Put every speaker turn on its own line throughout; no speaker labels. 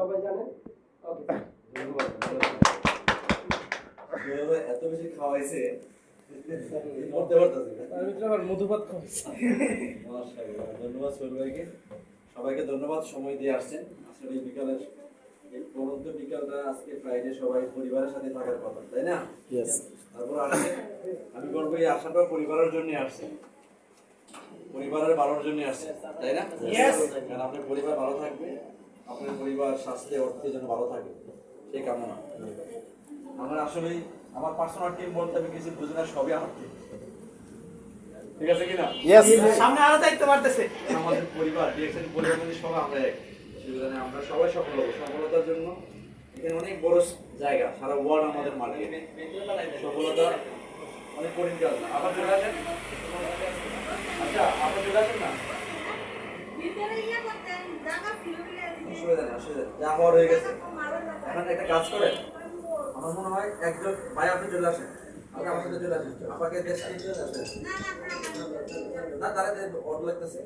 সবাই জানেন। ওকে,
এত বেশি খাওয়াইছে মরতে পারতেছে
তার ভিতরে আবার মধুপাত খাওয়াইছে।
মাশাআল্লাহ, ধন্যবাদ সোহেল ভাইকে। সবাইকে ধন্যবাদ সময় দিয়ে আসছেন। আসলে এই বিকালের এই পরন্ত বিকালটা আজকে ফ্রাইডে, সবাই পরিবারের সাথে থাকার কথা, তাই না? তারপর আসছে, আমি বলবো এই আশাটাও পরিবারের জন্য আসছে, পরিবারের ভালোর জন্য আসছে, তাই না? কারণ আপনার পরিবার ভালো থাকবে, আপনার পরিবার স্বাস্থ্যে অর্থে যেন ভালো থাকে, সেই কামনা। আমার আসলেই আমার পার্সোনাল টিম বলতে আমি কিছু বুঝি না, সবই আমার টিম, ঠিক আছে কিনা?
সামনে আরো দায়িত্ব বাড়তেছে।
আমাদের পরিবার ডিএক্সএন পরিবার মানে সবাই আমরা এক, সেজন্য আমরা সবাই সফল হবো। সফলতার জন্য এখানে অনেক বড় জায়গা, সারা ওয়ার্ল্ড আমাদের মার্কেট। সফলতা অনেক কঠিন কাজ না। আবার চলে আসেন, আচ্ছা আবার চলে আসেন না, অসুবিধা নেই, অসুবিধা নেই, যা হওয়ার হয়ে গেছে। এখন একটা কাজ করেন, আমার মনে হয় একজন ভাই আপনি চলে আসেন, আপনি আমার সাথে চলে আসেন, আপনাকে দেশ নিয়ে চলে আসেন না, তারা অর্ডার লাগতেছে,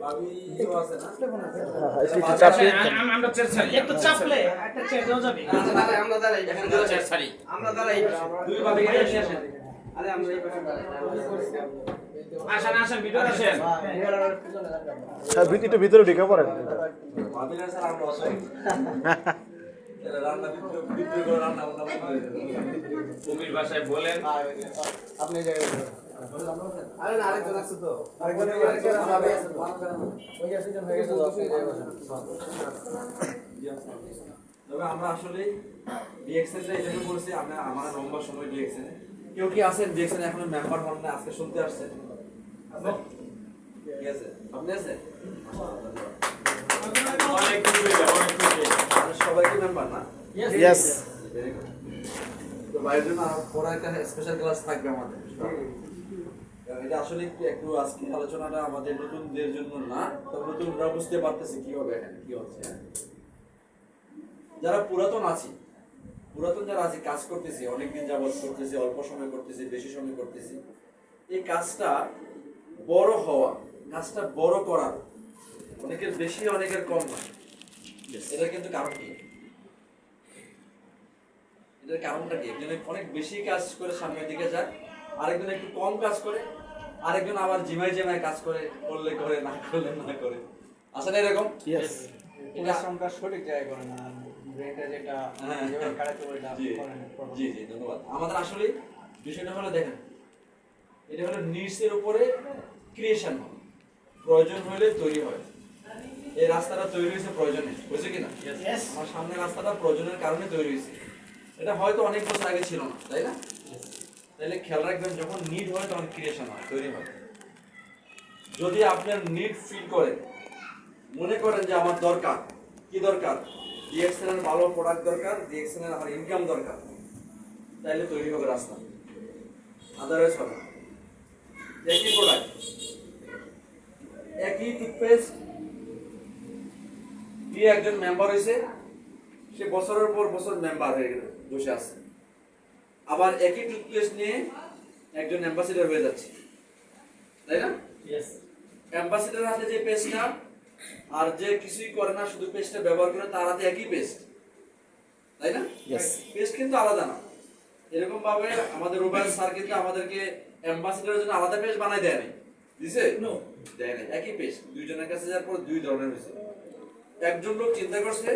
ভাবিও আছে না,
আমরা চেয়ার ছাড়ি, একটু চাপলে একটা চেয়ার দেওয়া যাবে।
আমরা দাঁড়াই,
এখন চেয়ার ছাড়ি,
আমরা দাঁড়াই,
দুই ভাবি এসে আসেন।
আরে আমরা এই পাশে দাঁড়াই।
আসেন আসেন, ভিতরে আসেন।
স্যার একটু ভিতরে ঢুকে পড়েন।
ভাবিনা স্যার আমরা অসহায়, রান্না ভিতরে করে রান্না বান্না করে
কবির ভাষায় বলেন।
আপনি এই জায়গায় আরে না, আরেকজন আছে তো, আরেকজন ভাবে আছে তো, ওই আসেন হয়ে গেছে তো, আপনি এই জায়গায় বসেন।
তবে আমরা আসলে ডিএক্সএন এই জন্য বলছি, আমরা আমার লম্বা সময় ডিএক্সএন কেউ কি আছেন ডিএক্সএন এখনো মেম্বার হন না, আজকে শুনতে আসছেন? ঠিক আছে, আপনি আছেন?
অনেক খুশি, অনেক খুশি।
আমরা সবাইকে মেম্বার না?
ইয়েস।
Very good. তো বাইরের জন্য পরে একটা স্পেশাল ক্লাস থাকবে আমাদের। এটা আসলে একটু আজকে আলোচনাটা আমাদের নতুনদের জন্য না, তবে নতুনরা বুঝতে পারতেছে কি হবে এখানে কি হচ্ছে। যারা পুরাতন আছি, পুরাতন যারা আছি, কাজ করতেছি, অনেকদিন যাবত করতেছি, অল্প সময় করতেছি, বেশি সময় করতেছি, এই কাজটা বড় হওয়া, কাজটা বড় করা, অনেকের বেশি অনেকের কম না, এটা কিন্তু কারণ কি? এটার কারণটা কি? একজন অনেক বেশি কাজ করে সামনের দিকে যায়, আরেকজন একটু কম কাজ করে, আরেকজন আবার জিমাই জিমাই কাজ করে, করলে করে, না করলে না করে। আসলে এরকম
পরিশ্রমটা সঠিক জায়গায় করে না, ব্রেনটা যেটা যেভাবে কাটাতে পারে না করে না।
জি জি, ধন্যবাদ। আমাদের আসলে বিষয়টা হলো, দেখেন, এটা হলো নিডসের উপরে ক্রিয়েশন হয়, প্রয়োজন হলে তৈরি হয়। এই রাস্তাটা তৈরি হয়েছে প্রয়োজনে, বুঝছে কিনা? আমার সামনের রাস্তাটা প্রয়োজনের কারণে তৈরি হয়েছে। এটা হয়তো অনেক বছর আগে ছিল না, তাই না? তাহলে খেয়াল রাখবেন, যখন নিড হয় তখন ক্রিয়েশন হয়, তৈরি হয়। যদি আপনার নিড ফিল করেন, মনে করেন যে আমার দরকার, কি দরকার? ডিএক্সএন এর ভালো প্রোডাক্ট দরকার, ডিএক্সএন এর আমার ইনকাম দরকার, তাহলে তৈরি হবে রাস্তা, আদারওয়াইজ হবে না। একই প্রোডাক্ট, একই টুথপেস্ট দিয়ে একজন মেম্বার হয়েছে, সে বছরের পর বছর মেম্বার হয়ে গেল, বসে আছে। আবার একই টুথপেস্ট নিয়ে একজন অ্যাম্বাসেডর হয়ে যাচ্ছে, তাই না? অ্যাম্বাসেডর হাতে যে পেস্টটা, আর যে কিছুই করে না শুধু পেস্টটা ব্যবহার করে, তার হাতে একই পেস্ট, তাই না? পেস্ট কিন্তু আলাদা না। এরকম ভাবে আমাদের রুবেল স্যার কিন্তু আমাদেরকে অ্যাম্বাসেডরের জন্য আলাদা পেস্ট বানাই দেয় নাই, দিছে? দেয় নাই, একই পেস্ট। দুইজনের কাছে যাওয়ার পর দুই ধরনের হয়েছে। একজন লোক চিন্তা করছে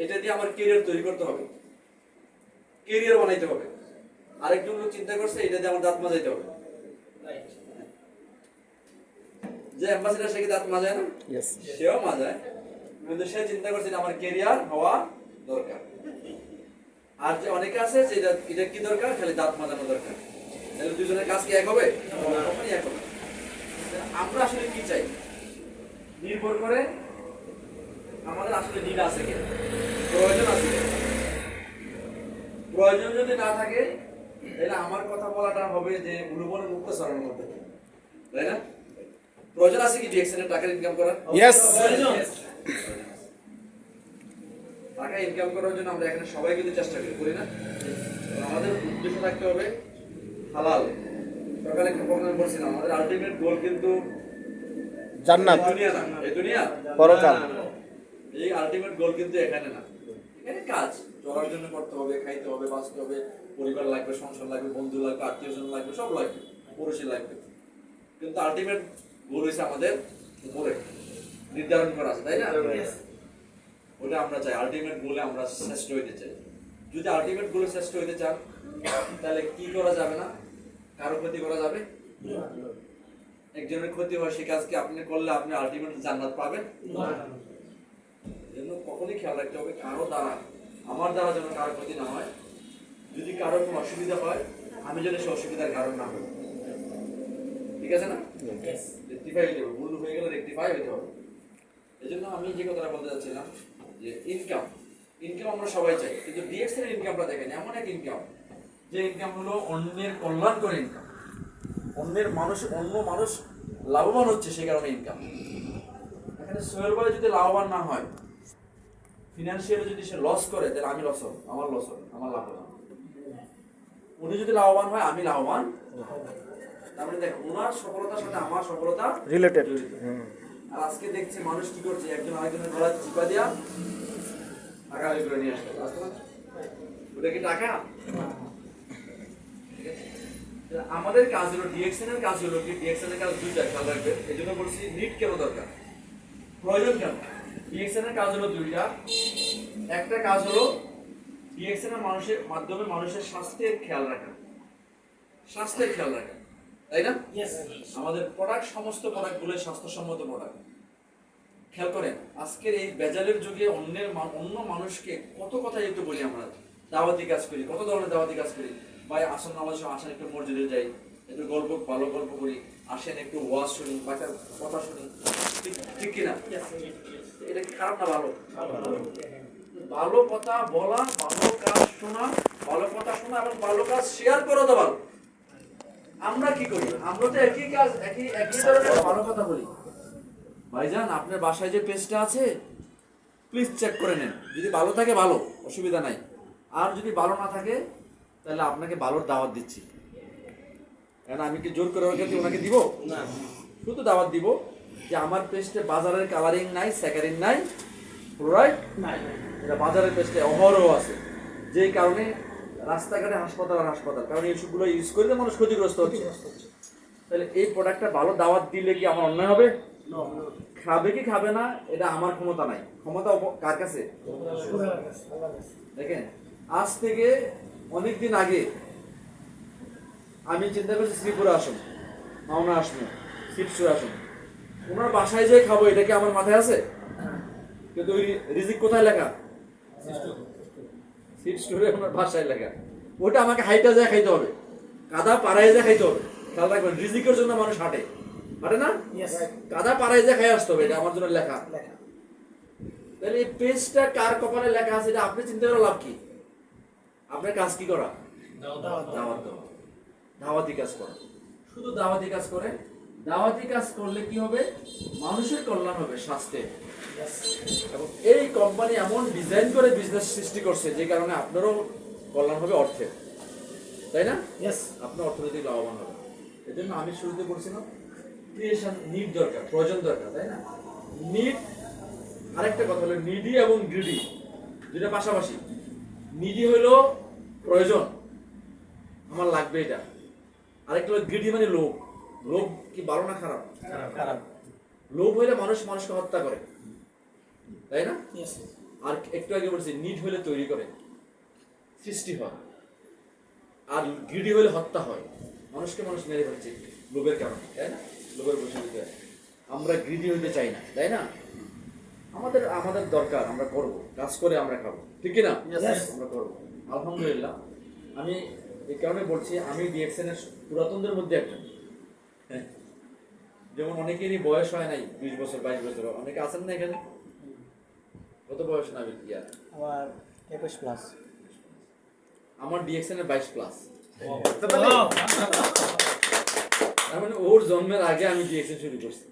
এটা দিয়ে আমার ক্যারিয়ার তৈরি করতে হবে, ক্যারিয়ার বানাইতে হবে। আরেকজন লোক চিন্তা করছে এটা দিয়ে আমার দাঁত মাজাইতে হবে। যে অ্যাম্বাসেডর সে কি দাঁত মাজায় না? সেও মাজায়, কিন্তু সে চিন্তা করছে এটা আমার ক্যারিয়ার হওয়া দরকার। আর যে অনেকে আছে যে এটা কি দরকার, খালি দাঁত মাজানো দরকার। তাহলে দুজনের কাজ কি এক হবে? কখনই এক হবে। আমরা আসলে কি চাই নির্ভর করে আমাদের আসলে নিড আছে কিনা, প্রয়োজন আছে কিনা। প্রয়োজন যদি না থাকে তাহলে আমার কথা বলাটা হবে যে উলুবনে মুক্ত সরানোর মধ্যে, তাই না? প্রয়োজন আছে কি ডিএক্সএন এর টাকা ইনকাম করার?
ইয়েস।
টাকা ইনকাম করার জন্য আমরা এখানে সবাই কিন্তু চেষ্টা করি না? আমাদের উদ্দেশ্য থাকতে হবে হালাল। সকালে একটা প্রোগ্রাম করছিলাম, আমাদের আলটিমেট গোল কিন্তু
জান্নাত
দুনিয়া না, এই দুনিয়া
পরকাল।
এই আলটিমেট গোল কিন্তু এখানে না, এখানে কাজ চলার জন্য করতে হবে, খাইতে হবে, বাঁচতে হবে, পরিবার লাগবে, সংসার লাগবে, বন্ধু লাগবে, আত্মীয় স্বজন লাগবে, সব লাগবে, পুরুষই লাগবে। কিন্তু আলটিমেট গোল হয়েছে আমাদের উপরে নির্ধারণ করা আছে, তাই না? ওটা আমরা চাই, আলটিমেট গোলে আমরা শ্রেষ্ঠ হইতে চাই। যদি আলটিমেট গোলে শ্রেষ্ঠ হইতে চান তাহলে কি করা যাবে না? কারো ক্ষতি করা যাবে? একজনের ক্ষতি হয়, সে কাজকে আপনি করলে আপনি আলটিমেট জান্নাত পাবেন না। এজন্য কখনই খেয়াল রাখতে হবে কারো দ্বারা, আমার দ্বারা যেন কারো ক্ষতি না হয়। যদি কারো কোনো অসুবিধা হয়, আমি যেন সে অসুবিধার কারণ না হই। ঠিক আছে না? রেক্টিফাই হইতে হবে, ভুল হয়ে গেলে রেক্টিফাই হইতে হবে। এই জন্য আমি যে কথাটা বলতে চাচ্ছিলাম যে ইনকাম আমরা সবাই চাই, কিন্তু ডিএক্স এর ইনকামটা দেখেন এমন এক ইনকাম যে ইনকাম হলো অন্যের কল্যাণ করে ইনকাম, অন্য মানুষ লাভবান হচ্ছে সে কারণে ইনকাম। এখানে সোহেল ভাই যদি লাভবান না হয়, ফিনান্সিয়ালি যদি সে লস করে, তাহলে আমি লস হব, আমার লস হবে, আমার লাভ হবে। উনি যদি লাভবান হয়, আমি লাভবান। তারপরে দেখ ওনার সফলতার সাথে আমার সফলতা
রিলেটেড।
আর আজকে দেখছে মানুষ কি করছে, একজন আরেকজনের গলা চিপা দিয়া টাকা বের করে নিয়ে আসছে। ওটা কি টাকা? আমাদের কাজ হলো ডিএক্সএন এর কাজ হলো কি, ডিএক্সএন এর কাজ দুইটা, খেয়াল রাখবেন। এই জন্য বলছি নিট কেন দরকার, প্রয়োজন কেন। ডিএক্সএন এর কাজ হলো দুইটা। একটা কাজ হলো ডিএক্সএন এর মানুষের মাধ্যমে মানুষের স্বাস্থ্যের খেয়াল রাখা, তাই না? আমাদের প্রোডাক্ট, সমস্ত প্রোডাক্টগুলো স্বাস্থ্যসম্মত প্রোডাক্ট। খেয়াল করেন আজকের এই বেজালের যুগে অন্য মানুষকে কত কথা একটু বলি, আমরা দাওয়াতি কাজ করি, কত ধরনের দাওয়াতি কাজ করি। ভাই আসেন, নামাজ আসেন, একটু মসজিদে যাই, একটু ভালো গল্প করি, আসেন একটু ওয়াজ শুনি, বাচ্চার কথা শুনি, ঠিক কিনা? এটা কি খারাপ না ভালো? ভালো কথা বলা, ভালো কাজ শোনা, ভালো কথা শোনা এবং ভালো কাজ শেয়ার করা তো ভালো। আমরা কি করি? আমরা তো একই কাজ, একই ধরনের ভালো কথা বলি। ভাইজান আপনার বাসায় যে পেজটা আছে প্লিজ চেক করে নেন, যদি ভালো থাকে ভালো, অসুবিধা নাই। আর যদি ভালো না থাকে তাহলে আপনাকে ভালোর দাওয়াত দিচ্ছি। কারণ আমি কি জোর করে ওনাকে দিব না, শুধু দাওয়াত দিব যে আমার পেজটা বাজারের কালারিং নাই, স্যাকারিং নাই, রাইট? এটা বাজারের পেজটা অহরহ আছে, যেই কারণে রাস্তাঘাটে হাসপাতাল, কারণ এইসবগুলো ইউজ করলে মানুষ ক্ষতিগ্রস্ত হচ্ছে। তাহলে এই প্রোডাক্টটা ভালো দাওয়াত দিলে কি আমার অন্যায় হবে? খাবে কি খাবে না এটা আমার ক্ষমতা নাই, ক্ষমতা কার কাছে? দেখেন আজ থেকে অনেকদিন আগে আমি চিন্তা করছি শ্রীপুরে আসুন, মাওনা আসুন, শিবসুর আসুন, ওনার বাসায় যেয়ে খাবো, এটা কি আমার মাথায় আছে? কিন্তু ওই রিজিক কোথায় লেখা? সিট স্টোরে ওনার বাসায় লেখা। ওটা আমাকে হাইটা যায় খাইতে হবে, কাদা পাড়ায় যায় খাইতে হবে। খেয়াল রাখবেন, রিজিকের জন্য মানুষ হাঁটে না? কাদা পাড়ায় যায় খাই আসতে হবে, এটা আমার জন্য লেখা। তাহলে এই পেজটা কার কপালে লেখা আছে এটা আপনি চিন্তা করে লাভ কি? আপনার কাজ কি করা? দাওয়াতি কাজ করা। শুধু দাওয়াতি কাজ করে, দাওয়াতি কাজ করলে কি হবে? মানুষের কল্যাণ হবে, স্বাস্থ্যের। এবং এই কোম্পানি এমন ডিজাইন করে বিজনেস সৃষ্টি করছে যে কারণে আপনারও কল্যাণ হবে অর্থের, তাই না? আপনার অর্থনৈতিক লাভবান হবে। এই জন্য আমি শুরুতে বলছিলাম ক্রিয়েশন নিড দরকার, প্রয়োজন দরকার, তাই না? নিড, আরেকটা কথা হলো নিডি এবং গ্রিডি দুটো পাশাপাশি। নিডি হলো প্রয়োজন, আমার লাগবে এটা। আরেকটা হলো গ্রিডি মানে লোভ। লোভ কি ভালো না খারাপ? লোভ হইলে মানুষকে হত্যা করে, তাই না? আর একটু আগে বলছি নিড হইলে তৈরি করে, সৃষ্টি হয়। আর গ্রিডি হইলে হত্যা হয়, মানুষকে মানুষ মেরে ফেলছে লোভের কারণে, তাই না? লোভের বসে আমরা গ্রিডি হইতে চাই না, তাই না? আমাদের দরকার, আমরা করব, কাজ করে আমরা খাবো, ঠিক কিনা? আমরা করবো আলহামদুলিল্লাহ। আমি এই কারণে বলছি, আমি ডিএক্সএন এর পুরাতনদের মধ্যে একজন। যেমন অনেকেরই বয়স হয় নাই 20 বছর 22 বছর, অনেকে আছেন না এখানে? কত বয়স না?
আমার 21 প্লাস।
আমার ডিএক্সএন এর 22 প্লাস। তার মানে ওর জন্মের আগে আমি ডিএক্সএন শুরু করছি,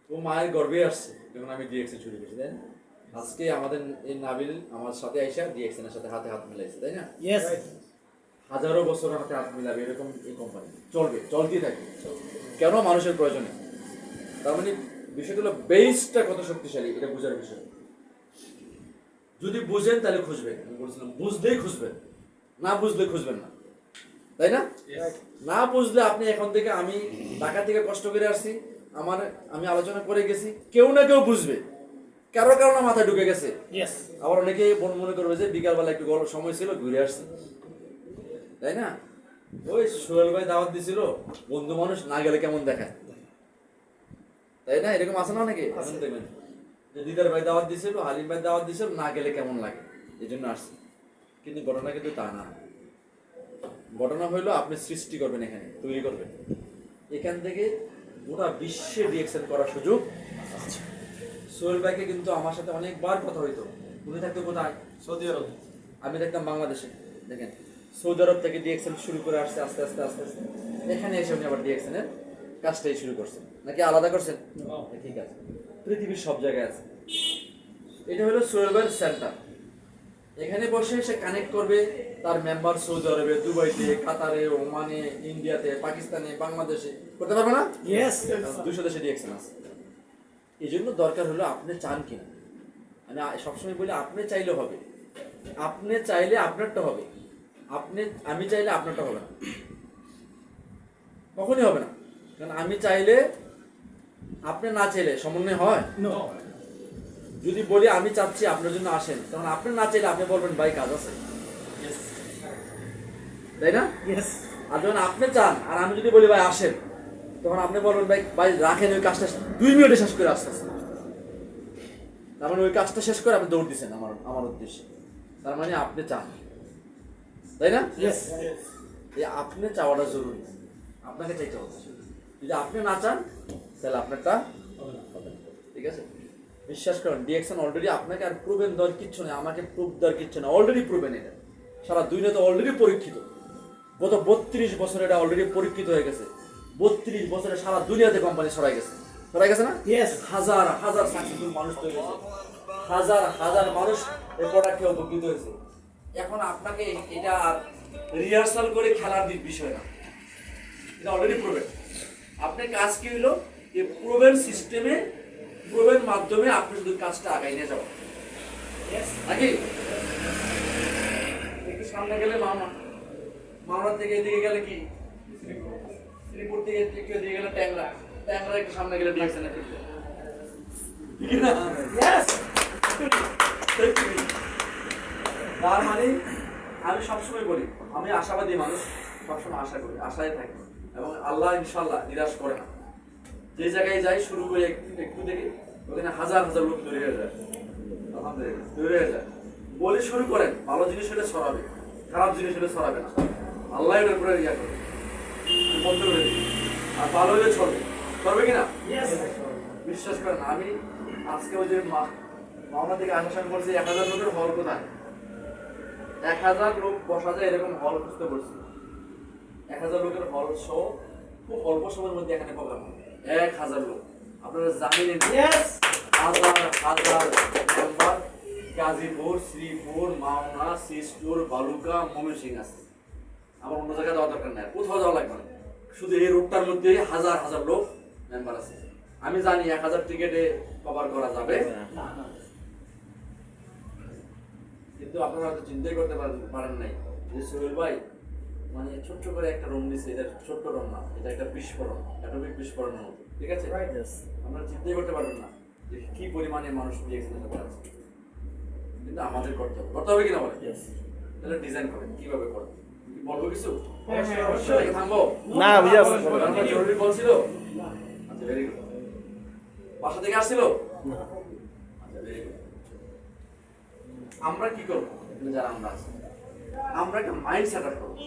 ও মায়ের গর্ভে আসছে যখন আমি ডিএক্সএন শুরু করছি, তাই না? আজকে আমাদের এই নাবিল আমার সাথে আইসা ডিএক্সএন এর সাথে হাতে হাত মিলাইছে, তাই না? হাজারো বছর হাতে হাত মিলাবে এরকম এই কোম্পানি চলবে, চলতেই থাকে। কেন? মানুষের প্রয়োজনে। তার মানে বিষয়টা হলো বেসটা কত শক্তিশালী এটা বোঝার বিষয়। যদি বুঝেন তাহলে খুঁজবেন, আমি বলছিলাম বুঝলেই খুঁজবেন, না বুঝলে খুঁজবেন না, তাই না? না বুঝলে আপনি এখন থেকে, আমি ঢাকা থেকে কষ্ট করে আসছি, আমি আলোচনা করে গেছি, কেউ না কেউ বুঝবে, কারো কারো না মাথায় ঢুকে গেছে। আবার অনেকে মনে করবে যে বিকালবেলা একটু গল্প সময় ছিল ঘুরে আসছে, তাই না? ওই সোহেল ভাই দাওয়াত দিছিল, বন্ধু মানুষ না গেলে কেমন দেখায়, তাই না? এরকম আছে না অনেকে, এখন দেখবেন যে দিদার ভাই দাওয়াত দিছিল, হালিম ভাই দাওয়াত দিছিল, না গেলে কেমন লাগে, এই জন্য আসছে। কিন্তু ঘটনা কিন্তু তা না। ঘটনা হইলো আপনি সৃষ্টি করবেন, এখানে তৈরি করবেন, এখান থেকে গোটা বিশ্বে রিঅ্যাকশন করার সুযোগ আছে। সোহেল ভাইকে কিন্তু আমার সাথে অনেকবার কথা হইতো, উনি থাকতো কোথায়?
সৌদি আরব।
আমি দেখতাম বাংলাদেশে। দেখেন সৌদি আরব থেকে ডিএক্সএন শুরু করে আসছে আস্তে আস্তে আস্তে আস্তে, এখানে এসে উনি আবার ডিএক্সএনের কাজটাই শুরু করছেন, নাকি আলাদা করছেন? ঠিক আছে, পৃথিবীর সব জায়গায় আছে। এটা হলো সোহেল ভাইয়ের সেন্টার। এখানে বসে সে কানেক্ট করবে তার মেম্বার সৌদি আরবে, দুবাইতে, কাতারে, ওমানে, ইন্ডিয়াতে, পাকিস্তানে, বাংলাদেশে, করতে পারবে না? 200 দেশে ডিএক্সএন আছে। এই জন্য দরকার হলো আপনি চান কিনা। আমি সবসময় বলি আপনি চাইলে হবে, আপনি চাইলে আপনারটা হবে, আমি চাইলে আপনারটা হবে না, কখনই হবে না। কারণ আমি চাইলে আপনি না চাইলে সমন্বয় হয়। যদি বলি আমি চাচ্ছি আপনার জন্য আসেন, তখন আপনি না চাইলে আপনি বলবেন ভাই কাজ আছে, তাই না? আর যখন আপনি চান আর আমি যদি বলি ভাই আসেন, তখন আপনি বলবেন ভাই রাখেন, ওই কাজটা 2 মিনিটে শেষ করে আসতে আসতে। তার মানে ওই কাজটা শেষ করে আপনি দৌড় দিচ্ছেন আমার উদ্দেশ্যে, তার মানে আপনি চান, তাই না? এই আপনি চাওয়াটা জরুরি, আপনাকে চাইতে হবে। যদি আপনি না চান তাহলে আপনারটা হবে না, ঠিক আছে? বিশ্বাস করেন ডিএক্সএন অলরেডি আপনাকে আর প্রুভেন দেওয়ার কিচ্ছু নেই, আমাকে প্রুভ দেওয়ার কিচ্ছু নেই, অলরেডি প্রুভেন। এটা সারা দুনিয়াতে অলরেডি পরীক্ষিত, গত 32 বছর এটা অলরেডি পরীক্ষিত হয়ে গেছে। 32 বছরে সারা দুনিয়াতে কোম্পানি ছড়াই গেছে না? হাজার হাজার সাকসেসফুল মানুষ তৈরি হয়েছে, হাজার হাজার মানুষ এই প্রোডাক্টে উপকৃত হয়েছে। এখন আপনাকে এটা আর রিহার্সাল করে খেলার বিষয় না, এটা অলরেডি প্রুভেন। আপনার কাজ কি হলো, এই প্রুভেন সিস্টেমে, প্রুভেন মাধ্যমে আপনি শুধু কাজটা আগাই নিয়ে যাবেন, নাকি? একটু সামনে গেলে মাওনা থেকে এদিকে গেলে কি শ্রীপুর থেকে একটু এদিকে গেলে ট্যাংরা একটু সামনে গেলে ডিএক্সএন এর ফিল্ড, ঠিক না? তার মানে আমি সবসময় বলি, আমি আশাবাদী মানুষ, সবসময় আশা করি, আশায় থাকি, এবং আল্লাহ ইনশাল্লাহ নিরাশ করে না। যে জায়গায় যাই শুরু করে একটু থেকে ওখানে হাজার হাজার লোক তৈরি হয়ে যায়, আলহামদুলিল্লাহ তৈরি হয়ে যায়। বলে শুরু করেন, ভালো জিনিস হলে ছড়াবে, খারাপ জিনিস হলে ছড়াবে না, আল্লাহ এর উপরে ইয়া করবে, বন্ধ করে দিই। আর ভালো হলে ছড়বে কিনা? বিশ্বাস করেন, আমি আজকে ওই যে মাওনা থেকে আসার সময় বলছি 1000 লোকের হল কোথায়, 1000 লোক বসা যায় এরকম হল খুঁজতে বলছি। 1000 লোকের হল শো খুব অল্প সময়ের মধ্যে এখানে প্রোগ্রাম হবে। 1000 লোক, আপনারা জানেন হাজার হাজার মেম্বার গাজীপুর, শ্রীপুর, মাওনা, সিস্টুর, বালুকা, ময়মনসিংহ আছে। আমার অন্য জায়গায় যাওয়া দরকার নাই, কোথাও যাওয়া লাগবে না, শুধু এই রোডটার মধ্যে হাজার হাজার লোক মেম্বার আছে। আমি জানি 1000 টিকেটে কভার করা যাবে, কিন্তু আপনারা হয়তো চিন্তাই করতে পারেন নাই যে সোহেল ভাই মানে ছোট্ট করে একটা রুম দিচ্ছে, এটা ছোট্ট রুম না, এটা একটা বিস্ফোরণ, অ্যাটমিক বিস্ফোরণ, ঠিক আছে? আপনারা চিন্তাই করতে পারবেন না যে কি পরিমাণে মানুষ ডিএক্সএনের সাথে আছে। কিন্তু আমাদের করতে হবে কিনা বলে, তাহলে ডিজাইন করেন কিভাবে করবেন, বলবো কিছু? অবশ্যই থামবো
না,
জরুরি বলছিল। আচ্ছা, ভেরি গুড। বাসা থেকে আসছিল? আচ্ছা, ভেরি গুড। আমরা কি করবো, যারা আমরা আছি, আমরা একটা মাইন্ড সেট আপ করবো।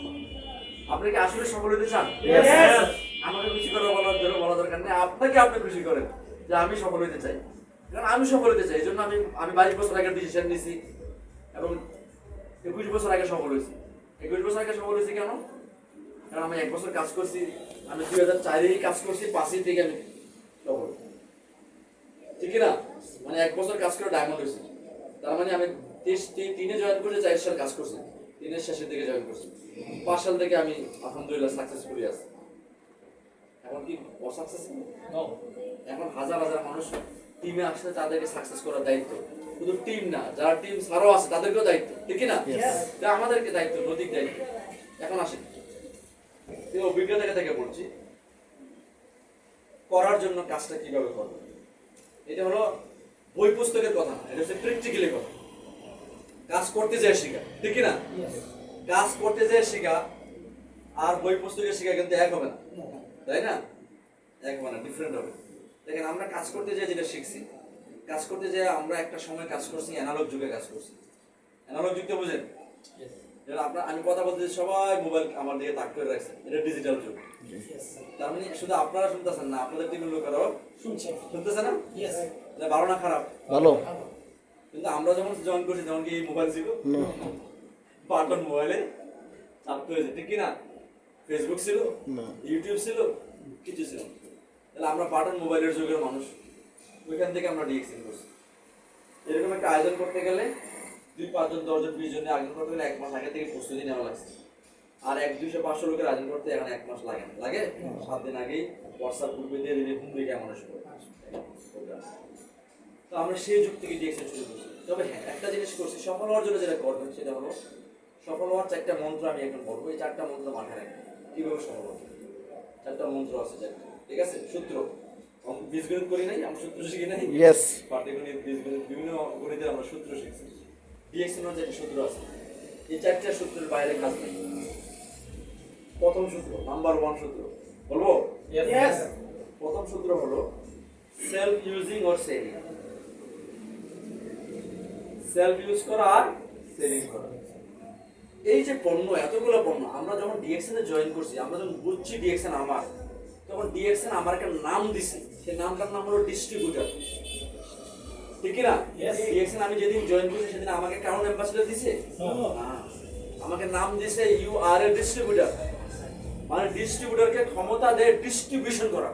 আপনি কি আসলে সফল হতে চান? আমাকে খুশি করে বলা দরকার নেই, আপনাকে আপনি খুশি করেন যে আমি সফল হতে চাই। কারণ আমি সফল হতে চাই, এই জন্য আমি 22 বছর আগে ডিসিশন নিয়েছি, এবং 21 বছর আগে সফল হয়েছি। 21 বছর আগে সফল হয়েছি কেন? কারণ আমি 1 বছর কাজ করছি, আমি 2004-এই কাজ করছি, 5 থেকে আমি সফল, ঠিক না? মানে 1 বছর কাজ করে ডায়মন্ড হয়েছি। তার মানে আমি 3-এ জয়েন করছি, 4 সাল কাজ করছি, 3-এর শেষের দিকে জয়েন করছি, 5 সাল থেকে আমি আলহামদুলিল্লাহ সাকসেসফুলি আছি। এখন কি অসাকসেসফুল? এখন হাজার হাজার মানুষ টিমে আসলে তাদেরকে সাকসেস করার দায়িত্ব শুধু টিম না, যারা টিম ছাড়াও আছে তাদেরকেও দায়িত্ব, ঠিক কি না? এটা আমাদেরকে দায়িত্ব, নৈতিক দায়িত্ব। এখন আসেন, এই অভিজ্ঞতা থেকে বলছি করার জন্য কাজটা কিভাবে করবে। এটা হলো বই পুস্তকের কথা না, এটা হচ্ছে প্র্যাকটিক্যালি কথা। কাজ করতে যায় শেখা, ঠিক কি না? কাজ করতে যায় শেখা আর বই পুস্তকে শেখা কিন্তু এক হবে না, তাই না? এক হবে না, ডিফারেন্ট হবে। দেখেন আমরা কাজ করতে যাই যেটা শিখছি, কাজ করতে যাই আমরা একটা সময় কাজ করছি, অ্যানালগ যুগে কাজ করছি। অ্যানালগ যুগটা বুঝেন? যেটা আপনার আমি কথা বলতে সবাই মোবাইল আমার দিকে তাক করে রাখছে, এটা ডিজিটাল যুগ। তার মানে শুধু আপনারা শুনতেছেন না, আপনাদের টিমের লোকেরাও শুনতেছে না? এটা ভালো না খারাপ?
ভালো।
কিন্তু আমরা যখন জয়েন করছি তখন কি এই মোবাইল ছিল? বাটন মোবাইলে চাপতে হয়েছে, ঠিক কি না? ফেসবুক ছিল, ইউটিউব ছিল, কিছু ছিল না। তাহলে আমরা বাটন মোবাইলের যুগের মানুষ, ওইখান থেকে আমরা ডিএক্সএন করছি। এরকম একটা আয়োজন করতে গেলে 2-5 জন 10 জন 20 জনের আয়োজন করতে গেলে 1 মাস আগে থেকে প্রস্তুতি নেওয়া লাগছে। আর 100-200-500 লোকের আয়োজন করতে এখন 1 মাস লাগে না, লাগে 7 দিন আগেই হোয়াটসঅ্যাপ গ্রুপে দিয়ে দিলে হুমড়ি মানুষ করে। তো আমরা সেই যুগ থেকে ডিএক্সএন শুরু করছি। তবে হ্যাঁ, একটা জিনিস করছি, সফল হওয়ার জন্য যেটা করবেন সেটা হলো সফল হওয়ার 4টা মন্ত্র আমি এখন বলবো। এই 4টা মন্ত্র মাথায় রাখবেন কিভাবে সফল হবে। 4টা মন্ত্র আছে, ঠিক আছে? সূত্র, বীজগণিত করি নাই, আমরা সূত্র শিখি নাই।
ইয়েস।
পাটিগণিত, বীজগণিত, বিভিন্ন গণিতে আমরা সূত্র শিখছি। ডিএক্সএন এর যেটা সূত্র আছে, এই 4টা সূত্রের বাইরে কাজ নেই। প্রথম সূত্র, নাম্বার 1 সূত্র বলবো?
Yes.
প্রথম সূত্র হলো self using or selling. Self use করা আর সেলিং করা। এই যে পণ্য, এতগুলো পণ্য, আমরা যখন ডিএক্সএন এ জয়েন করছি, আমরা যখন বুঝছি ডিএক্সএন আমার, তখন ডিএক্সএন আমার একটা নাম দিছে, সেই নামটার নাম হলো ডিস্ট্রিবিউটর, ঠিক কি না? ডিএক্সএন আমি যেদিন জয়েন করছি সেদিন আমাকে ক্রাউন অ্যাম্বাসেডর দিছে না, আমাকে নাম দিছে ইউ আর এ ডিস্ট্রিবিউটর। মানে ডিস্ট্রিবিউটরকে ক্ষমতা দেয় ডিস্ট্রিবিউশন করা।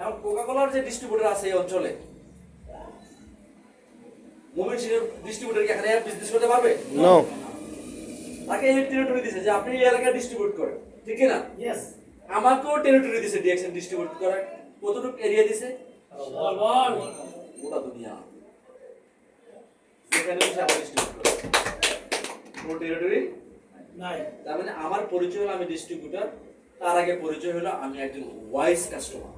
এখন কোকাকোলার যে ডিস্ট্রিবিউটর আছে এই অঞ্চলে, মুভির ডিস্ট্রিবিউটর কি এখানে বিজনেস করতে পারবে?
নো।
তাকে এই টেরিটরি দিয়েছে যে আপনি এই এলাকায় ডিস্ট্রিবিউট করেন, ঠিক কি না? আমাকেও টেরিটরি দিয়েছে ডিএক্সএন ডিস্ট্রিবিউট করার। কতটুকু এরিয়া দিয়েছে? গোটা দুনিয়া। সেখানে ডিস্ট্রিবিউট করে কোনো টেরিটরি নাই। তার মানে আমার পরিচয় হলো আমি ডিস্ট্রিবিউটর, তার আগে পরিচয় হলো আমি একজন ওয়াইজ কাস্টমার।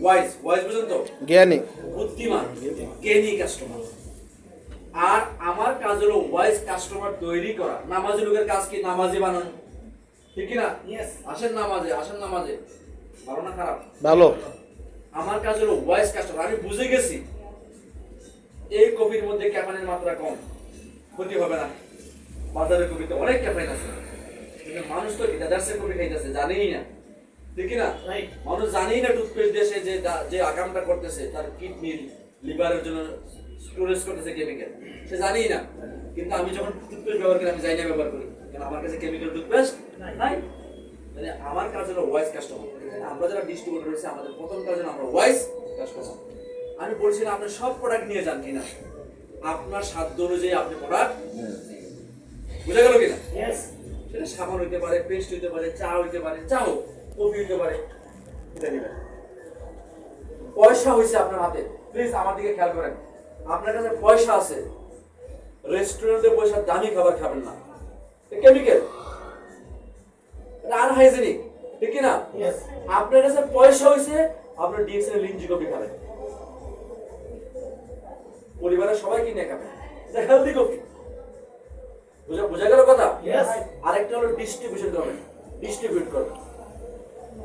ওয়াইজ, ওয়াইজ বুঝেন তো?
জ্ঞানী,
বুদ্ধিমান, জ্ঞানী কাস্টমার। আর আমার কাজ হলো ওয়াইজ কাস্টমার তৈরি করা। নামাজি লোকের কাজ কি? নামাজি বানানো, ঠিক কি না? আসেন নামাজে, আসেন নামাজে, ভালো না খারাপ?
ভালো।
আমার কাজ হলো ওয়াইজ কাস্টমার। আমি বুঝে গেছি এই কফির মধ্যে ক্যাফেনের মাত্রা কম, ক্ষতি হবে না। বাজারের কফিতে অনেক ক্যাফেন আছে, কিন্তু মানুষ তো দাদার্সের কফি খাইতেছে, জানেই না, ঠিক না? মানুষ জানেই না টুথপেস্ট দিয়ে সে যে আকামটা করতেছে তার কিডনি লিভারের জন্য স্টোরেজ করতেছে কেমিক্যাল, সে জানেই না। কিন্তু আমি যখন টুথপেস্ট ব্যবহার করি, আমি জানি না ব্যবহার করি, কারণ আমার কাছে কেমিক্যাল টুথপেস্ট নাই। মানে আমার কাজ হলো ওয়াইজ কাস্টমার। আমরা যারা ডিস্ট্রিবিউটর রয়েছে, আমাদের প্রথম কাজ হলো আমরা ওয়াইজ কাস্টমার। আমি বলছি না আপনি সব প্রোডাক্ট নিয়ে যান কিনা, আপনার সাধ্য অনুযায়ী আপনি প্রোডাক্ট, বুঝা গেল কিনা? সেটা সাবান হইতে পারে, পেস্ট হইতে পারে, চা হইতে পারে, চা হোক, কফি হইতে পারে, এটা দিবেন। পয়সা হইছে আপনার হাতে, প্লিজ আমার দিকে খেয়াল করেন। আপনার কাছে পয়সা আছে, রেস্টুরেন্টে পয়সা দামি খাবার খাবেন না, কেমিক্যাল, এটা আনহাইজেনিক, ঠিক কি না? আপনার কাছে পয়সা হইছে, আপনার ডিএক্সএন লিঞ্জি কফি খাবেন, পরিবারের সবাই কিনে খাবেন, এটা হেলদি কফি। বুঝা গেল কথা? আরেকটা হলো ডিস্ট্রিবিউশন করবেন, ডিস্ট্রিবিউট করবেন,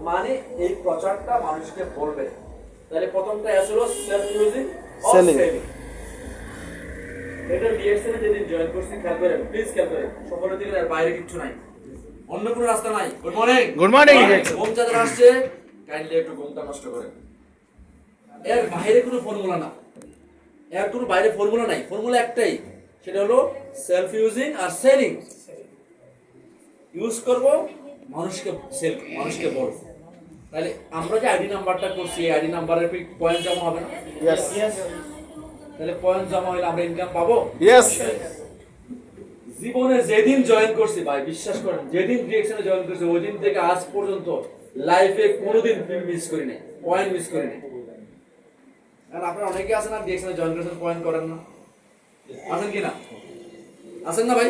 মানে এই প্রচারটা মানুষকে বলবে। তাহলে প্রথমটা হলো সেলফ ইউজিং অর সেলিং। এটা ডিএক্সএন এ যেদিন জয়েন করছি, খেয়াল করেন, প্লিজ খেয়াল করেন, সকলের দিকে আর বাইরে কিছু নাই, অন্য কোনো রাস্তা নাই। Good morning,
good morning.
ঘুম যাদের আসছে কাইন্ডলি একটু ঘুমটা নষ্ট করেন। এর বাইরে কোনো ফর্মুলা না, এর কোনো বাইরে ফর্মুলা নাই, ফর্মুলা একটাই, সেটা হলো সেলফ ইউজিং আর সেলিং। ইউজ করব, মানুষকে সেল, মানুষকে বলব। তাহলে আমরা যে আইডি নাম্বারটা করছি, এই আইডি নাম্বারের পয়েন্ট জমা হবে না?
ইয়েস।
তাহলে পয়েন্ট জমা হলে আমরা ইনকাম পাবো?
ইয়েস।
জীবনে যেদিন জয়েন করছি ভাই, বিশ্বাস করেন, যেদিন ডিএক্সএন এ জয়েন করছি ওই দিন থেকে আজ পর্যন্ত লাইফে কোনোদিন মিস করি নাই। পয়েন্ট মিস করে নেই। কারণ আপনারা অনেকে আছেন না ডিএক্সএনে জয়েন করেছেন পয়েন্ট করেন না, আছেন কি না? আছেন না ভাই?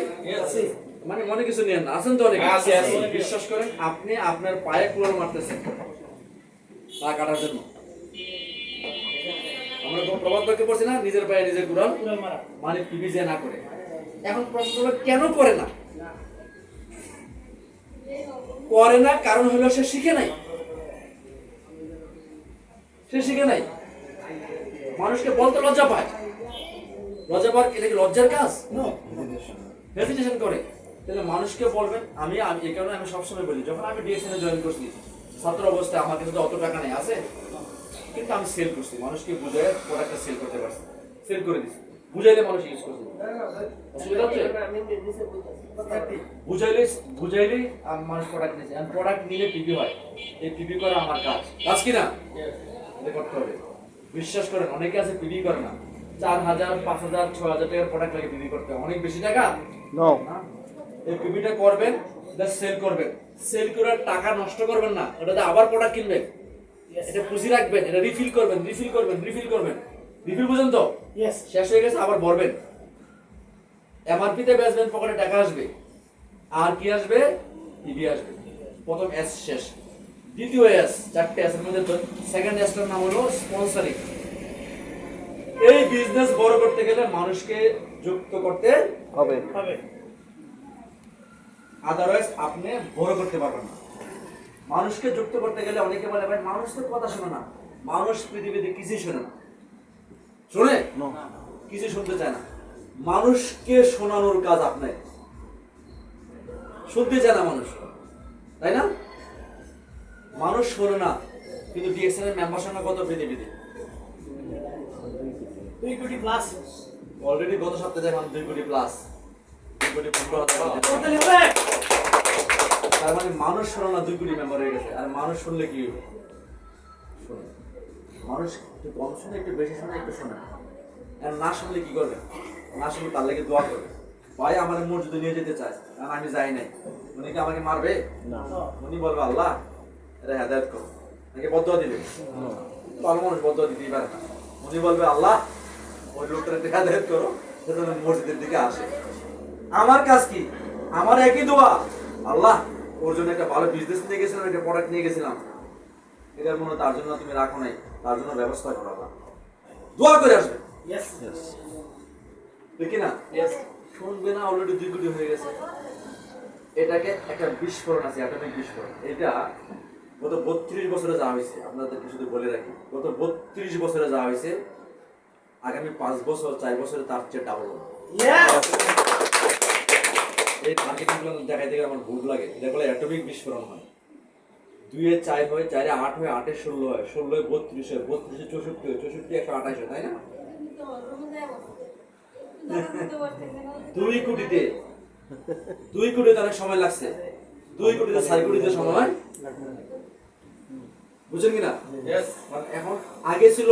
মানে মনে কিছু নিয়েন না, আছেন তো অনেকে।
আছে, আছে।
বিশ্বাস করেন আপনি আপনার পায়ে কুড়াল মারতেছেন পা কাটার জন্য। আমরা তো প্রবাদ বাক্যে পড়ছি না, নিজের পায়ে নিজের কুড়াল মানে পিবি যে না করে। এখন প্রশ্ন হলো কেন করে না? করে না কারণ হলো সে শিখে নাই। সে শিখে নাই, মানুষকে বলতে লজ্জা পায়। লজ্জা পাওয়ার এটা কি লজ্জার কাজ? হেজিটেশন করে। তাহলে মানুষকে বলবেন, আমি এই কারণে আমি সবসময় বলি, যখন আমি ডিএসএন এ জয়েন করছি ছাত্র অবস্থায় আমার কাছে তো অত টাকা নেই আছে, কিন্তু আমি সেল করছি, মানুষকে বুঝাই প্রোডাক্টটা সেল করতে পারছি, সেল করে দিচ্ছি। বুঝাইলে মানুষ ইউজ করছে, অসুবিধা হচ্ছে? বুঝাইলে মানুষ প্রোডাক্ট নিয়েছে, আর প্রোডাক্ট নিলে পিপি হয়। এই পিপি করা আমার কাজ, কাজ কি না? এটা করতে হবে। বিশ্বাস করেন অনেকে আছে পিপি করে না, 4,000 5,000 6,000 টাকার প্রোডাক্ট লাগে পিপি করতে, অনেক বেশি টাকা
নো।
এই পিপিটা করবেন, সেল করবেন, সেল করে টাকা নষ্ট করবেন না, ওটাতে আবার প্রোডাক্ট কিনবেন, এটা পুঁজি রাখবেন, এটা রিফিল করবেন, রিফিল বুঝেন তো? শেষ হয়ে গেছে আবার ভরবেন। এমআরপি তে বেচবেন, পকেটে টাকা আসবে, আর কি আসবে? পিবি আসবে। প্রথম এস শেষ, দ্বিতীয় এস, চারটে এস এর মধ্যে সেকেন্ড এসটার নাম হলো স্পন্সরিং। এই বিজনেস বড় করতে গেলে মানুষকে যুক্ত করতে
হবে।
আদারওয়াইজ আপনি বড় করতে পারবেন না। মানুষকে যুক্ত করতে গেলে অনেকে বলে ভাই মানুষ তো কথা শোনে না, মানুষ পৃথিবীতে কিছুই শোনে না, শোনে কিছু শুনতে চায় না। মানুষকে শোনানোর কাজ আপনার, শুনতে চায় না মানুষ, তাই না? মানুষ শোনে না, কিন্তু ডিএক্সএন এর মেম্বার সংখ্যা কত পৃথিবীতে?
2 কোটি প্লাস
অলরেডি গত সপ্তাহে দেখলাম 2 কোটি প্লাস, 2 কোটি 15,000। তার মানে মানুষ শোনা না 2 কোটি মেম্বার হয়ে গেছে। আর মানুষ শুনলে কি হবে? শোনে। মানুষ একটু কম শুনে, একটু বেশি শুনে, একটু শোনে। আর না শুনলে কি করবে? না শুনলে তার লাগে দোয়া করবে, ভাই আমার মসজিদে নিয়ে যেতে চায়, কারণ আমি যাই নাই। উনি কি আমাকে মারবে না, উনি বলবে আল্লাহ এটা হেদায়েত করো, নাকি বদদোয়া দিবে? ভালো মানুষ বদদোয়া দিতেই পারে না। উনি বলবে আল্লাহ ওই লোকটা হেদায়েত করো, যাতে মসজিদের দিকে আসে। আমার কাজ কি? আমার একই দোয়া, আল্লাহ ওর জন্য একটা ভালো বিজনেস নিয়ে গেছিলাম, একটা প্রোডাক্ট নিয়ে গেছিলাম, এটার মনে তার জন্য তুমি রাখো নাই, তার জন্য ব্যবস্থা করো, আল্লাহ দোয়া করে আসবে। দেখি না শুনবে না, অলরেডি 2 কোটি হয়ে গেছে। এটাকে একটা বিস্ফোরণ আছে, অ্যাটমিক বিস্ফোরণ। এটা গত 32 বছরে যাওয়া হয়েছে, আপনাদেরকে শুধু বলে রাখি, গত 32 বছরে যাওয়া হয়েছে। আগামী 5 বছর 4 বছরে তার চেয়ে ডাবল হবে। এই মার্কেটিং গুলো দেখাইতে গেলে আমার ভুল লাগে, এটা বলে অ্যাটমিক বিস্ফোরণ হয়। 2 এ 4 হয়, 4 এ 8 হয়, 8 এ 16 হয়, 16 এ 32 হয়, 32 এ 64 হয়, 64 এ 128 হয়, তাই না? 2 কোটিতে 2 কোটিতে অনেক সময় লাগছে, 2 কোটিতে 4 কোটিতে সময়, বুঝছেন কিনা? এখন আগে ছিল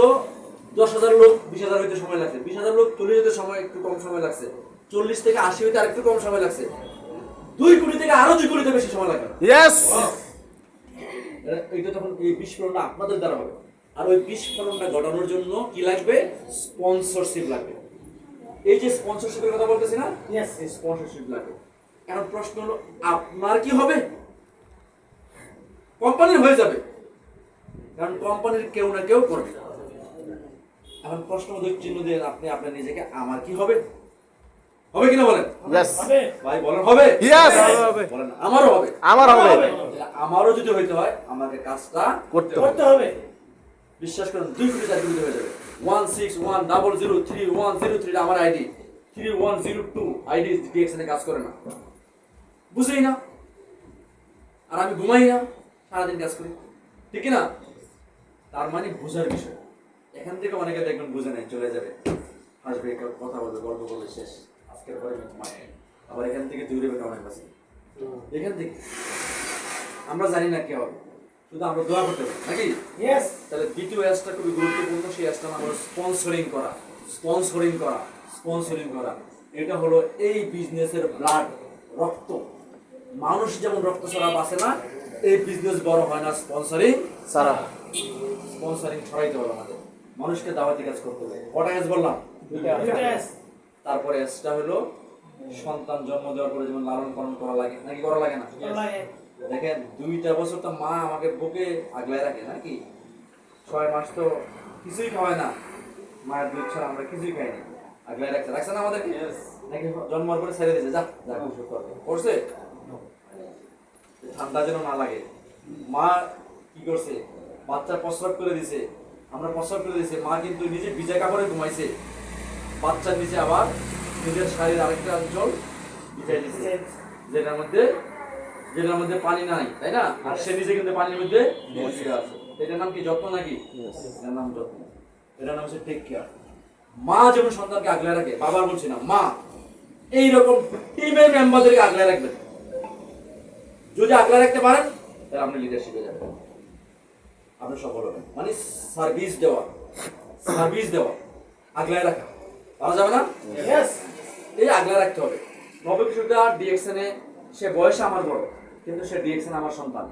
10,000 লোক 20,000 হইতে সময় লাগছে, 20,000 লোক 40 হইতে সময় একটু কম সময় লাগছে, 40 থেকে 80 হইতে আরেকটু কম সময় লাগছে, 2 কোটি থেকে আরো 2 কোটিতে বেশি সময় লাগবে।
ইয়েস।
এইটা তখন এই বিস্ফোরণটা আপনাদের দ্বারা হবে। আর ওই বিস্ফোরণটা ঘটানোর জন্য কি লাগবে? স্পন্সরশিপ লাগবে। এই যে স্পন্সরশিপের কথা বলতেছি না, এই স্পন্সরশিপ লাগবে। এখন প্রশ্ন হলো আপনার কি হবে? কোম্পানির হয়ে যাবে, কারণ কোম্পানির কেউ না কেউ করবে। এখন প্রশ্ন চিহ্ন দিয়ে আপনি আপনার নিজেকে আমার কি হবে? হবে কিনা বলেন?
ইয়েস।
ভাই বলেন হবে?
ইয়েস।
বলেন আমারও হবে।
আমার হবে।
আমারও যদি হইতে হয় আমাকে কাজটা
করতে
হবে। বিশ্বাস করুন 2 কোটি 4 কোটি হয়ে যাবে। 161003103 আমার আইডি, 3102 আইডি ডিএক্সএন এ কাজ করে না, বুঝেই না, আর আমি ঘুমাই না, সারাদিন কাজ করি, ঠিক না? তার মানে বুঝার বিষয়। এখান থেকে অনেকে দেখবেন বুঝে নাই, চলে যাবে, আসবে, কথা বলবে, গল্প করবে, শেষ, আজকের পরে আবার এখান থেকে দূরে বেটা অনেক আছে। এখান থেকে আমরা জানি না কে হবে, শুধু আমরা দোয়া করতে পারি নাকি? তাহলে দ্বিতীয় এসটা খুবই গুরুত্বপূর্ণ, সেই এসটা নাম হলো স্পন্সরিং করা। এটা হলো এই বিজনেসের ব্লাড, রক্ত। মানুষ যেমন রক্ত ছাড়া বাঁচে না, এই বিজনেস বড় হয় না স্পন্সরিং ছাড়া। স্পন্সরিং ছড়াইতে হবে আমাদের, মানুষকে দাওয়াতি কাজ করতে হবে। কটা এস বললাম? তারপরে এসটা হলো সন্তান জন্ম দেওয়ার পরে যেমন লালন পালন করা লাগে, নাকি করা লাগে না? দেখেন 2টা বছর তো মা আমাকে বুকে আগলায় রাখে নাকি, 6 মাস তো কিছুই খাওয়ায় না, মায়ের দুধ ছাড়া আমরা কিছুই খাই না, আগলায় রাখছে না আমাদেরকে, নাকি জন্মের পরে ছেড়ে দিয়েছে, যা যা কিছু করছে, ঠান্ডা যেন না লাগে। মা কি করছে, বাচ্চা প্রস্রাব করে দিছে, আমরা প্রস্রাব করে দিয়েছে, মা কিন্তু নিজে ভিজা কাপড়ে ঘুমাইছে, বাচ্চার নিচে আবার নিজের শাড়ির আরেকটা অঞ্চল বিছাই দিছে, যেটার মধ্যে পানি নাই, তাই না? আর সে নিজে কিন্তু পানির মধ্যে বসে আছে। এটার নাম কি? যত্ন নাকি? এটার নাম যত্ন, এটার নাম হচ্ছে টেক কেয়ার। মা যেমন সন্তানকে আগলে রাখে, বাবার বলছি না, মা এইরকম টিমের মেম্বারদেরকে আগলে রাখবেন। যদি আগলে রাখতে পারেন তাহলে আপনি লিডারশিপে যাবেন, আপনি সফল হবেন। মানে সার্ভিস দেওয়া, আগলায় রাখা, পারা যাবে না? এই আগলায় রাখতে হবে। নবকিশোরদা ডিএক্সএনে, সে বয়সে আমার বড়, কিন্তু সে ডিএক্সএন আমার সন্তান,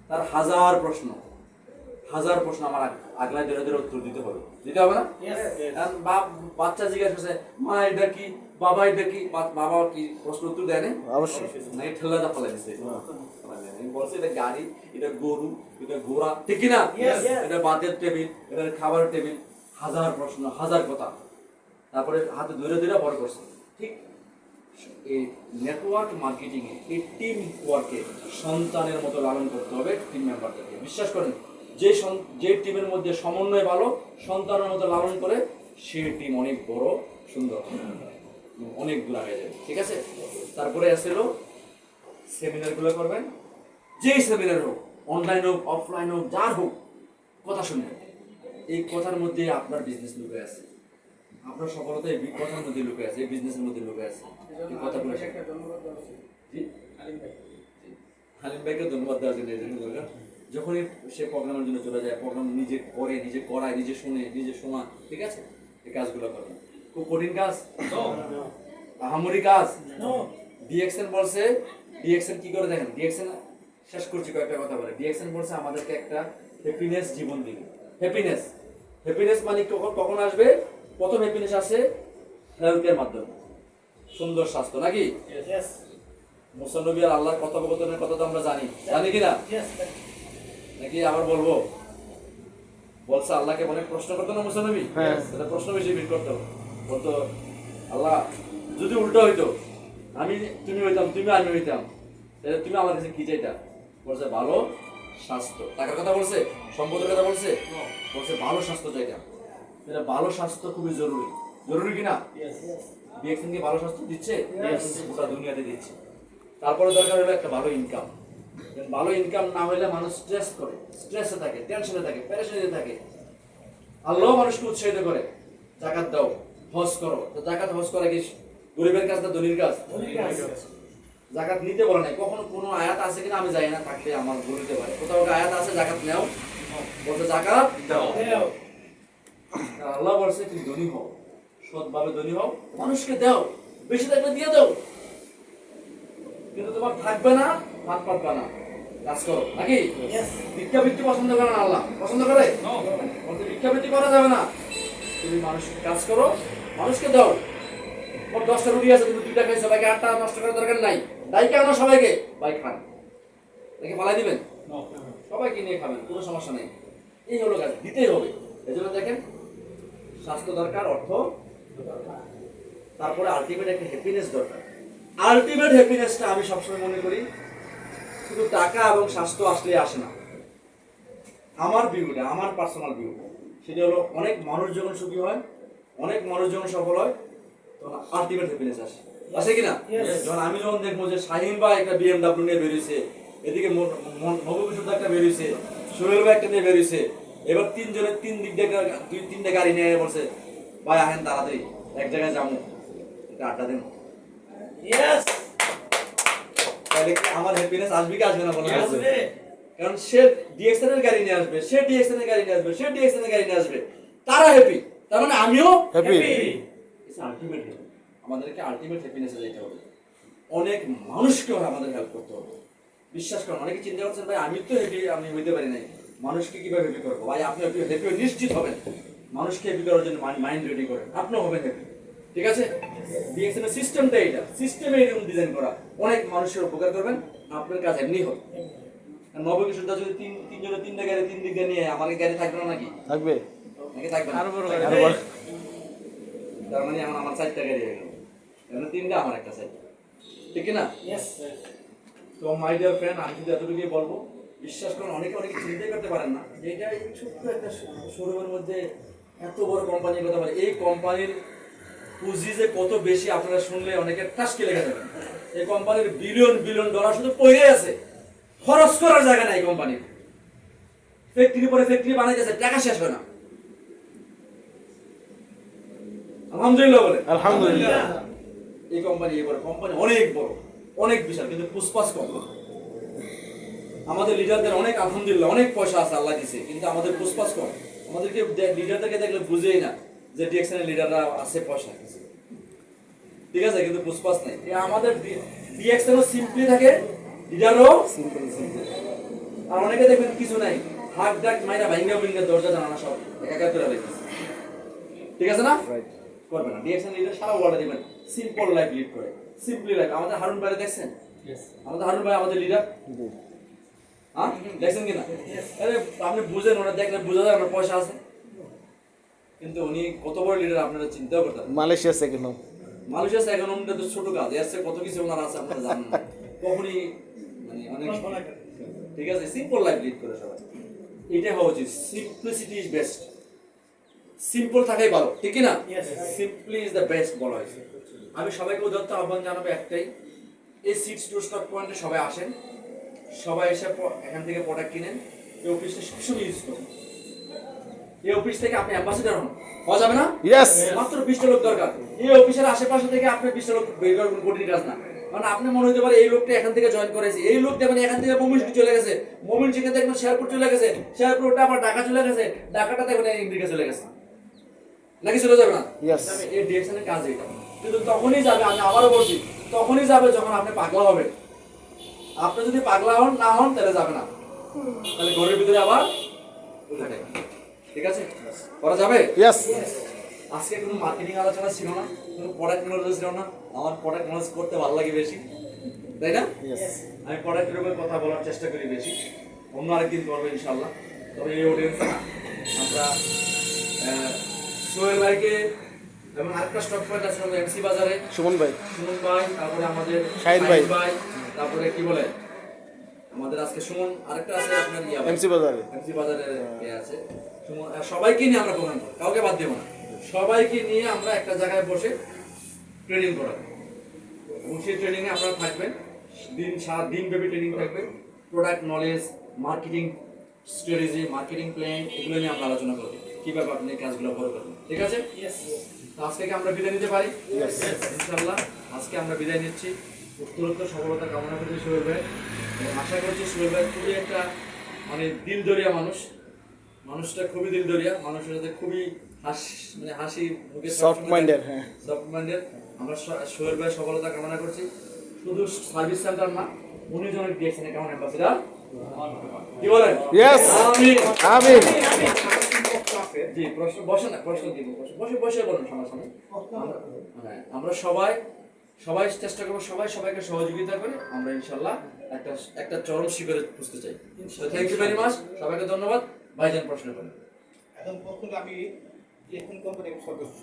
তার হাজার প্রশ্ন আমার আগলায় ধরে ধরে উত্তর দিতে হবে না? বাচ্চা জিজ্ঞাসা করছে, মা এটা কি, বাবা এটা কি, বাবা কি প্রশ্ন উত্তর দেয় না?
অবশ্যই।
নাকি ঠেলাটা ফেলে দিছে, বলছে এটা গাড়ি, এটা গরু, এটা ঘোড়া, ঠিক কিনা? এটা বাতের টেবিল, এটা খাবার টেবিল, হাজার প্রশ্ন, হাজার কথা, তারপরে হাতে ধরে ধরে বড় করছে। ঠিক এই নেটওয়ার্ক মার্কেটিং এ, এই টিম ওয়ার্কে সন্তানের মতো লালন করতে হবে টিম মেম্বারদেরকে। বিশ্বাস করেন, যে টিমের মধ্যে সমন্বয় ভালো, সন্তানের মতো লালন করে, সেই টিম অনেক বড়, সুন্দর, অনেক দূর আগে যাবে। ঠিক আছে? তারপরে আসলো সেমিনারগুলো করবেন, যেই সেমিনার হোক, অনলাইন হোক, অফলাইন হোক, যার হোক, কথা শুনবেন। এই কথার মধ্যে আপনার বিজনেস লুকে আছে, আপনার সফলতা এই কথার মধ্যে লুকে আছে, এই বিজনেসের মধ্যে লুকে আছে। এই কথাগুলো হালিম ভাইকে ধন্যবাদ দেওয়ার জন্য, যখনই সে প্রোগ্রামের জন্য চলে যায়, প্রোগ্রাম নিজে করে, নিজে করায়, নিজে শুনে, নিজে শোনা, ঠিক আছে? এই কাজগুলো করবেন। খুব কঠিন কাজ, আহামরি কাজ। ডিএক্সএন বলছে, ডিএক্সএন কি করে দেখেন, ডিএক্সএন শেষ করছি কয়েকটা কথা বলে। ডিএক্সএন বলছে আমাদেরকে একটা হ্যাপিনেস জীবন দিন। হ্যাপিনেস মানে কখন আসবে? প্রথম হ্যাপিনেস আসে হেলথের মাধ্যমে, সুন্দর স্বাস্থ্য, নাকি? মুসা নবী আর আল্লাহর কথোপকথনের কথা তো আমরা জানি কিনা? নাকি আবার বলবো? বলছে আল্লাহকে অনেক প্রশ্ন করতো না মুসা নবী? প্রশ্ন বেশি ভিড় করতো, বলতো আল্লাহ যদি উল্টো হইতো, তুমি হইতাম, আমি হইতাম, তাহলে তুমি আমার কাছে কি চাইতা? বলছে ভালো স্বাস্থ্য। টাকার কথা বলছে, সম্পদের কথা বলছে, বলছে ভালো স্বাস্থ্য চাইতাম। এটা ভালো স্বাস্থ্য খুবই জরুরি কিনা? ডিএক্সএন কি ভালো স্বাস্থ্য দিচ্ছে? গোটা দুনিয়াতে দিচ্ছে। তারপরে দরকার হলো একটা ভালো ইনকাম। ভালো ইনকাম না হলে মানুষ স্ট্রেসে থাকে, টেনশনে থাকে, পেরেশানিতে থাকে। আল্লাহ মানুষকে উৎসাহিত করে, যাকাত দাও, হজ করো। তো যাকাত হজ করা কি গরিবের কাজ না ধনীর কাজ? যাকাত নিতে বলে নাই। কখনো কোনো আয়াত আছে কিনা আমি জানি না, থাকলে আমার বলতে পারে। কোথাও আয়াত আছে যাকাত নেও, বলতে যাকাত দাও। আল্লাহ বলছে তুমি ধনী হও, সৎভাবে ধনী হও, মানুষকে দাও, বেশি থাকলে দিয়ে দাও, কিন্তু তোমার থাকবে না, হাত পাতবে না, কাজ করো, নাকি? ভিক্ষাবৃত্তি পছন্দ করে না আল্লাহ? পছন্দ করে? ভিক্ষাবৃত্তি করা যাবে না। তুমি মানুষকে কাজ করো, মানুষকে দাও। 10টা রুটি আছে, তুমি 2টা খাইছো, ভাইকে 8টা নষ্ট করার দরকার নাই। দায়িত্ব আনো সবাইকে, ভাই খান, নাকি পালাই দিবেন? সবাইকে নিয়ে খাবেন, কোনো সমস্যা নেই। এই হলো কাজ, দিতেই হবে। এই জন্য দেখেন, স্বাস্থ্য দরকার, অর্থ দরকার, তারপরে আলটিমেট একটা হ্যাপিনেস দরকার। আলটিমেট হ্যাপিনেসটা আমি সবসময় মনে করি শুধু টাকা এবং স্বাস্থ্য আসলে আসে না। আমার ভিউটা, আমার পার্সোনাল ভিউ, সেটা হলো অনেক মানুষ যখন সুখী হয়, অনেক মানুষ যখন সফল হয়, তখন আলটিমেট হ্যাপিনেস আসে কিনা? আমি যখন দেখবো যে শাহিন ভাই একটা BMW নিয়ে বেরিয়েছে, এদিকে নবকিশোর একটা বেরিয়েছে, সোহেল ভাই একটা নিয়ে বেরিয়েছে, এবার তিনজনের তিনটা গাড়ি নিয়ে বলছে ভাই আহেন তাড়াতাড়ি এক জায়গায় যাবো, এটা আড্ডা দেন। তাহলে আমার হ্যাপিনেস আসবে কি আসবে না? বলে আসবে, কারণ সে ডিএক্সএন এর গাড়ি নিয়ে আসবে, সে ডিএক্সএন এর গাড়ি নিয়ে আসবে, সে ডিএক্সএন এর গাড়ি নিয়ে আসবে, তারা হ্যাপি, তার মানে আমিও হ্যাপি। আলটিমেট আমাদেরকে আলটিমেট হ্যাপিনেসে যেতে হবে। অনেক মানুষকে আমাদের হেল্প করতে হবে। বিশ্বাস করুন, অনেকে চিন্তা করছেন ভাই আমি তো হ্যাপি, আমি হইতে পারি নাই, মানুষকে কিভাবে হ্যাপি করবো ভাই, আপনি হ্যাপি নিশ্চিত হবেন। মানুষকে হ্যাপি করার জন্য মাইন্ড রেডি করেন, আপনিও হবেন হ্যাপি। ঠিক আছে, ডিএক্সএন এর সিস্টেমটা এটা, সিস্টেমে এরকম ডিজাইন করা, অনেক মানুষের উপকার করবেন, আপনার কাজ এমনি হবে। নবকিশোরদা যদি তিনজনের তিনটা গাড়ি তিন দিকে নিয়ে আমাকে গাড়ি থাকবে না নাকি?
থাকবে।
নাকি থাকবে না?
আরো বড়।
তার মানে এখন আমার 4টা গাড়ি হয়ে গেল, এখন 3টা আমার একটা সাইড, ঠিক না? তো মাই ডিয়ার ফ্রেন্ড, আমি শুধু এতটুকুই বলবো, বিশ্বাস করুন অনেকে চিন্তাই করতে পারেন না যে এটা এই ছোট্ট একটা শোরুমের মধ্যে এত বড় কোম্পানির কথা বলে। এই কোম্পানির পুঁজি যে কত বেশি আপনারা শুনলে অনেকে টাসকে লেগে যাবেন। এই কোম্পানির বিলিয়ন বিলিয়ন ডলার শুধু পড়ে আছে, খরচ করার জায়গা নাই কোম্পানির। ফ্যাক্টরি পরে ফ্যাক্টরি বানাইতেছে, টাকা শেষ হয় না। আলহামদুলিল্লাহ বলে।
আলহামদুলিল্লাহ।
এই কোম্পানি অনেক বড়, অনেক বিশাল, কিন্তু পুষ্পাস কম। আমাদের লিডারদের অনেক আলহামদুলিল্লাহ অনেক পয়সা আছে, আল্লাহ দিছে, কিন্তু আমাদের পুষ্পাস কম। আমাদেরকে লিডারদেরকে দেখলে বুঝেই না যে ডিএক্সএন এর লিডাররা আছে, পয়সা আছে, ঠিক আছে, কিন্তু পুষ্পাস নাই। আমাদের ডিএক্সএন ও সিম্পলি থাকে, লিডারও সিম্পল। আর অনেকে দেখবেন কিছু নাই, হাক ডাক মাইরা ভাইঙ্গা ভাইঙ্গা দরজা জানানা সব একাকার করে রেখেছে, ঠিক আছে না? করবে না। ডিএক্সএন লিডার সারা ওয়ার্ল্ডে দেখবেন সিম্পল লাইফ লিড করে, সিম্পলি লাইফ। আমাদের হারুন ভাই দেখছেন? আমাদের হারুন ভাই আমাদের লিডার, হ্যাঁ দেখছেন কিনা? আরে আপনি বুঝেন, ওরা দেখলে বোঝা যায় আমার পয়সা আছে, কিন্তু উনি কত বড় লিডার আপনারা চিন্তাও করতে পারেন।
Malaysia second home.
Malaysia second হোমটা তো ছোট কাজ, এর চেয়ে কত কিছু ওনার আছে আপনারা জানেন না। কখনই মানে অনেক, ঠিক আছে, সিম্পল লাইফ লিড করে সবাই, এটাই হওয়া উচিত। সিম্পলিসিটি ইজ বেস্ট, সিম্পল থাকাই ভালো, ঠিক না? সিম্পলি ইজ দ্য বেস্ট বলা হয়েছে। আমি সবাইকে উদাত্ত আহ্বান জানাবো একটাই, এই সিটস টু স্টক পয়েন্টে সবাই আসেন, সবাই এসে এখান থেকে প্রোডাক্ট কিনেন। এই অফিসটা সবসময় ইউজ করুন। এই অফিস থেকে আপনি অ্যাম্বাসেডর হন, হওয়া যাবে না?
ইয়েস।
মাত্র 20টা লোক দরকার। এই অফিসের আশেপাশে থেকে আপনি 20টা লোক বের করবেন, কঠিন কাজ না। মানে আপনি মনে হতে পারে এই লোকটা এখান থেকে জয়েন করেছে, এই লোক দেখবেন এখান থেকে মমিনসিং চলে গেছে, মমিনসিং থেকে দেখবেন শেরপুর চলে গেছে, শেরপুরটা আবার ঢাকা চলে গেছে, ঢাকাটা দেখবেন আমেরিকা চলে গেছে, নাকি চলে যাবে না?
ইয়েস।
এই ডিরেকশনের কাজ এটা। কিন্তু তখনই যাবে, আমি আবারও বলছি, তখনই যাবে যখন আপনি পাগলা হবেন। আপনি যদি পাগলা হন না হন তাহলে যাবে না, তাহলে ঘরের ভিতরে আবার উঠে যায়। ঠিক আছে, করা যাবে?
ইয়েস।
আজকে কোনো মার্কেটিং আলোচনা ছিল না, কোনো প্রোডাক্ট নলেজ ছিল না। আমার প্রোডাক্ট নলেজ করতে ভালো লাগে বেশি, তাই না? আমি প্রোডাক্টের উপর কথা বলার চেষ্টা করি বেশি। অন্য আরেকদিন করবো ইনশাল্লাহ। তবে এই অডিয়েন্স আমরা সোহেল ভাইকে এবং আরেকটা স্টক পয়েন্ট আছে এমসি বাজারে,
সুমন ভাই,
তারপরে আমাদের
শাহিন ভাই,
তারপরে কি বলে আমাদের আজকে সুমন, আরেকটা আছে আপনার
এমসি বাজারে
আছে সুমন। সবাইকে নিয়ে আমরা প্রোগ্রাম করি, কাউকে বাদ দেবো না। সবাইকে নিয়ে আমরা একটা জায়গায় বসে ট্রেনিং করাবো, এবং সেই ট্রেনিং এ আপনারা থাকবেন। সারা দিন ব্যাপী ট্রেনিং থাকবে। Product knowledge, marketing strategy, marketing plan, এগুলো নিয়ে আমরা আলোচনা করবো, কিভাবে আপনি কাজগুলো ফলো করবেন। ঠিক আছে? আজকে কি আমরা বিদায় নিতে পারি? ইনশাআল্লাহ আজকে আমরা বিদায় নিচ্ছি। উত্তরোত্তর সফলতা কামনা করছি সোহেল ভাই, এবং আশা করছি সোহেল ভাই খুবই একটা মানে দিলদরিয়া মানুষ। মানুষটা খুবই দিলদরিয়া, মানুষের সাথে খুবই হাসি মুখে,
সফট মাইন্ডেড। হ্যাঁ,
সফট মাইন্ডেড। আমরা সোহেল ভাই সফলতা কামনা করছি। শুধু সার্ভিস সেন্টার না, উনি জনের ডিএক্সএন কেমন অ্যাম্বাসেডর, কি বলেন?
ইয়েস, আমিন, আমিন।
জি, প্রশ্ন বসে না, প্রশ্ন দিব, বসে বলুন সামনাসামনি। হ্যাঁ, আমরা সবাই চেষ্টা করবো, সবাইকে সহযোগিতা করে আমরা ইনশাল্লাহ একটা চরম শিখরে বুঝতে চাই। থ্যাংক ইউ ভেরি মাচ, সবাইকে ধন্যবাদ। ভাইজান প্রশ্ন করেন।
এখন প্রথমে আমি কোম্পানির সদস্য,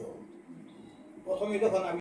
প্রথমে যখন আমি